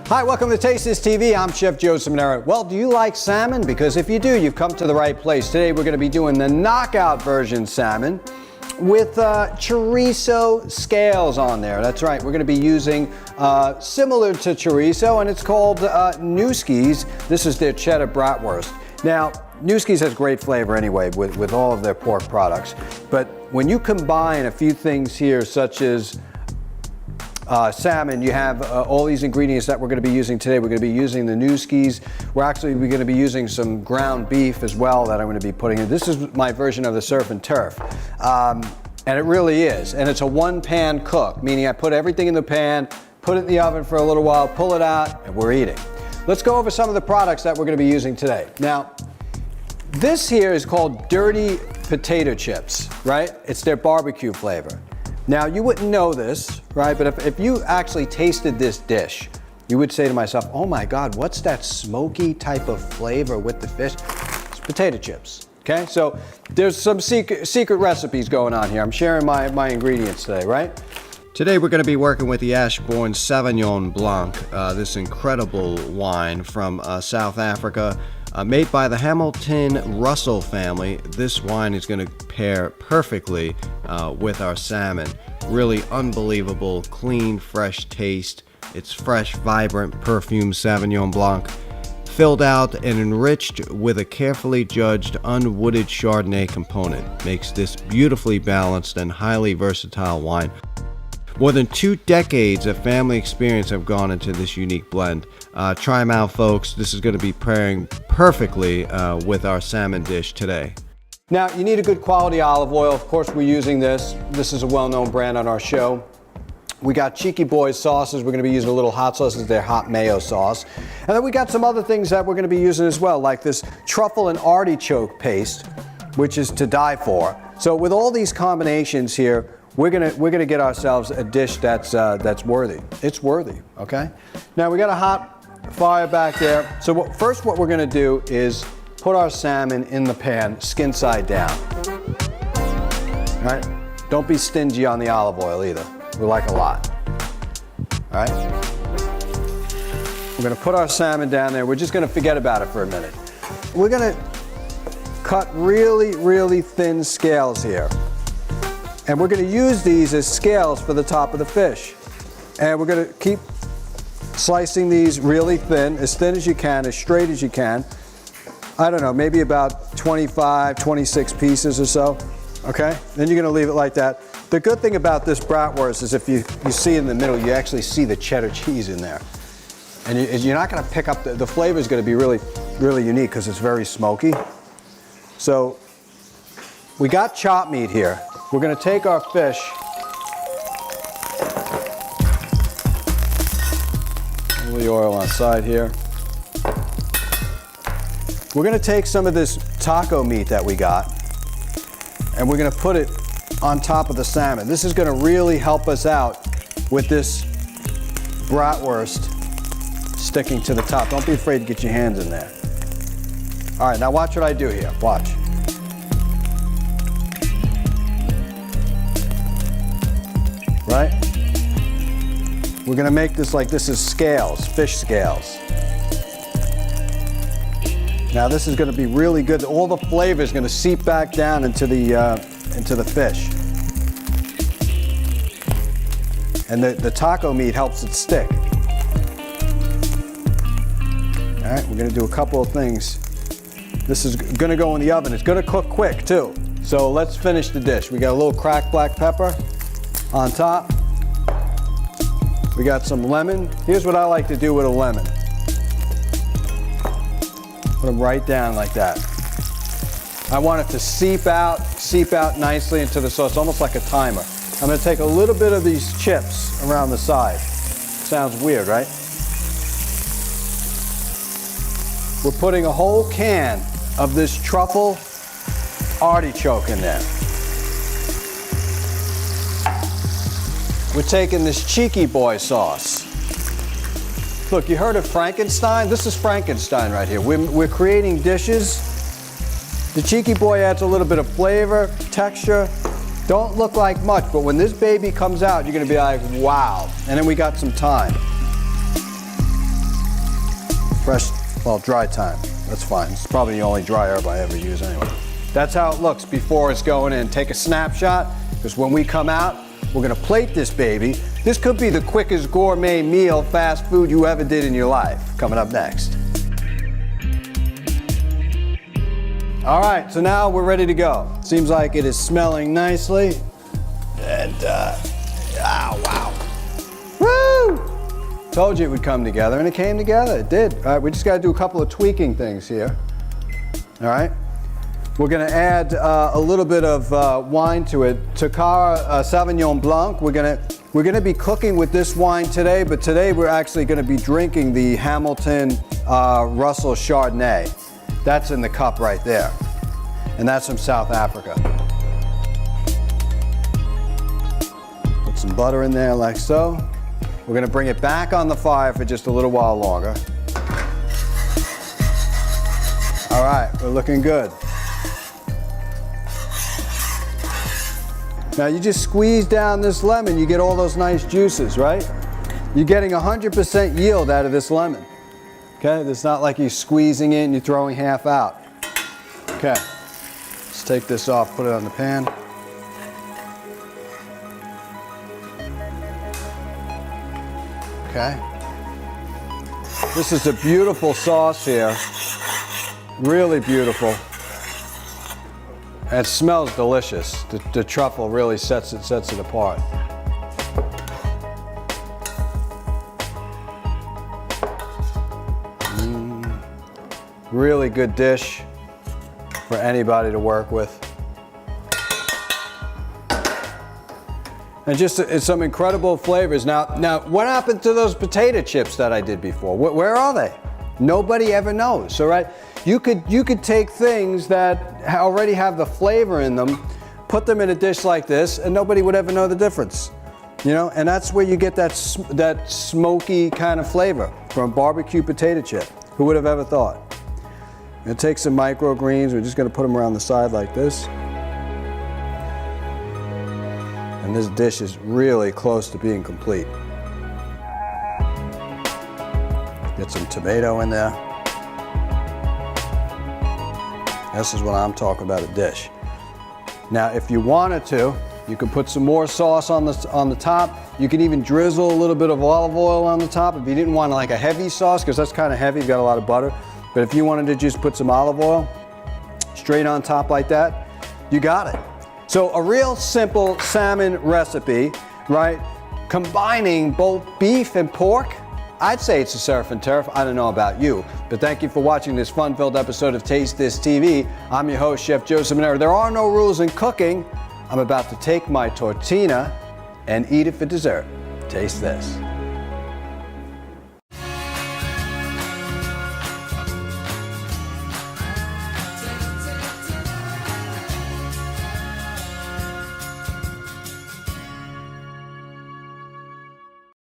Hi, welcome to Taste This TV. I'm Chef Joe Ciminera. Well, do you like salmon? Because if you do, you've come to the right place. Today we're going to be doing the knockout version salmon with chorizo scales on there. That's right, we're going to be using similar to chorizo, and it's called Nueske's. This is their cheddar bratwurst. Now, Nueske's has great flavor anyway with all of their pork products, but when you combine a few things here, such as salmon, you have all these ingredients that we're going to be using today. We're going to be using the Nueske's. We're going to be using some ground beef as well that I'm going to be putting in. This is my version of the surf and turf. And it really is. And it's a one-pan cook, meaning I put everything in the pan, put it in the oven for a little while, pull it out, and we're eating. Let's go over some of the products that we're going to be using today. Now, this here is called dirty potato chips, right? It's their barbecue flavor. Now, you wouldn't know this, right? But if you actually tasted this dish, you would say to myself, oh my God, what's that smoky type of flavor with the fish? It's potato chips, okay? So there's some secret recipes going on here. I'm sharing my ingredients today, right? Today we're going to be working with the Ashbourne Sauvignon Blanc, this incredible wine from South Africa. Made by the Hamilton Russell family, this wine is going to pair perfectly with our salmon. Really unbelievable, clean, fresh taste. It's fresh, vibrant, perfumed Sauvignon Blanc, filled out and enriched with a carefully judged unwooded Chardonnay component. Makes this beautifully balanced and highly versatile wine. More than 2 decades of family experience have gone into this unique blend. Try them out, folks. This is going to be pairing perfectly with our salmon dish today. Now, you need a good quality olive oil. Of course, we're using this. This is a well-known brand on our show. We got Cheeky Boys sauces. We're going to be using a little hot sauce. This is their hot mayo sauce. And then we got some other things that we're going to be using as well, like this truffle and artichoke paste, which is to die for. So with all these combinations here, we're gonna get ourselves a dish that's worthy. It's worthy, okay? Now we got a hot fire back there. So first what we're gonna do is put our salmon in the pan, skin side down. All right? Don't be stingy on the olive oil either. We like a lot. All right? We're gonna put our salmon down there. We're just gonna forget about it for a minute. We're gonna cut really, really thin scales here. And we're going to use these as scales for the top of the fish. And we're going to keep slicing these really thin as you can, as straight as you can. I don't know, maybe about 25, 26 pieces or so, okay? Then you're going to leave it like that. The good thing about this bratwurst is if you see in the middle, you actually see the cheddar cheese in there. And you're not going to pick up, the flavor is going to be really, really unique because it's very smoky. So we got chopped meat here. We're going to take our fish, a little oil on side here. We're going to take some of this taco meat that we got, and we're going to put it on top of the salmon. This is going to really help us out with this bratwurst sticking to the top. Don't be afraid to get your hands in there. All right, now watch what I do here. Watch. Right? We're gonna make this like this is scales, fish scales. Now this is gonna be really good. All the flavor is gonna seep back down into the fish. And the taco meat helps it stick. All right, we're gonna do a couple of things. This is gonna go in the oven. It's gonna cook quick too. So let's finish the dish. We got a little cracked black pepper on top. We got some lemon. Here's what I like to do with a lemon. Put them right down like that. I want it to seep out nicely into the sauce, almost like a timer. I'm gonna take a little bit of these chips around the side. Sounds weird, right? We're putting a whole can of this truffle artichoke in there. We're taking this Cheeky Boy sauce. Look, you heard of Frankenstein? This is Frankenstein right here. We're creating dishes. The Cheeky Boy adds a little bit of flavor, texture. Don't look like much, but when this baby comes out, you're gonna be like, wow. And then we got some thyme. fresh, well, dry thyme. That's fine. It's probably the only dry herb I ever use anyway. That's how it looks before it's going in. Take a snapshot, because when we come out, we're gonna plate this baby. This could be the quickest gourmet meal, fast food you ever did in your life. Coming up next. All right, so now we're ready to go. Seems like it is smelling nicely. And, oh, wow. Woo! Told you it would come together, and it came together. It did. All right, we just gotta do a couple of tweaking things here. All right? We're gonna add a little bit of wine to it. Takara Sauvignon Blanc. We're gonna be cooking with this wine today, but today we're actually gonna be drinking the Hamilton Russell Chardonnay. That's in the cup right there. And that's from South Africa. Put some butter in there like so. We're gonna bring it back on the fire for just a little while longer. All right, we're looking good. Now you just squeeze down this lemon, you get all those nice juices, right? You're getting 100% yield out of this lemon. Okay, it's not like you're squeezing it and you're throwing half out. Okay, let's take this off, put it on the pan. Okay. This is a beautiful sauce here. Really beautiful. And it smells delicious. The truffle really sets it apart. Really good dish for anybody to work with. And just it's some incredible flavors. Now, what happened to those potato chips that I did before? Where are they? Nobody ever knows, all right? You could take things that already have the flavor in them, put them in a dish like this, and nobody would ever know the difference. You know, and that's where you get that smoky kind of flavor from a barbecue potato chip. Who would have ever thought? I'm gonna take some microgreens. We're just gonna put them around the side like this. And this dish is really close to being complete. Get some tomato in there. This is what I'm talking about, a dish. Now, if you wanted to, you could put some more sauce on the top. You can even drizzle a little bit of olive oil on the top if you didn't want like a heavy sauce, because that's kind of heavy, you've got a lot of butter. But if you wanted to just put some olive oil straight on top like that, you got it. So a real simple salmon recipe, right? Combining both beef and pork. I'd say it's a surf and turf. I don't know about you, but thank you for watching this fun-filled episode of Taste This TV. I'm your host, Chef Joe Ciminera. There are no rules in cooking. I'm about to take my tortilla and eat it for dessert. Taste this.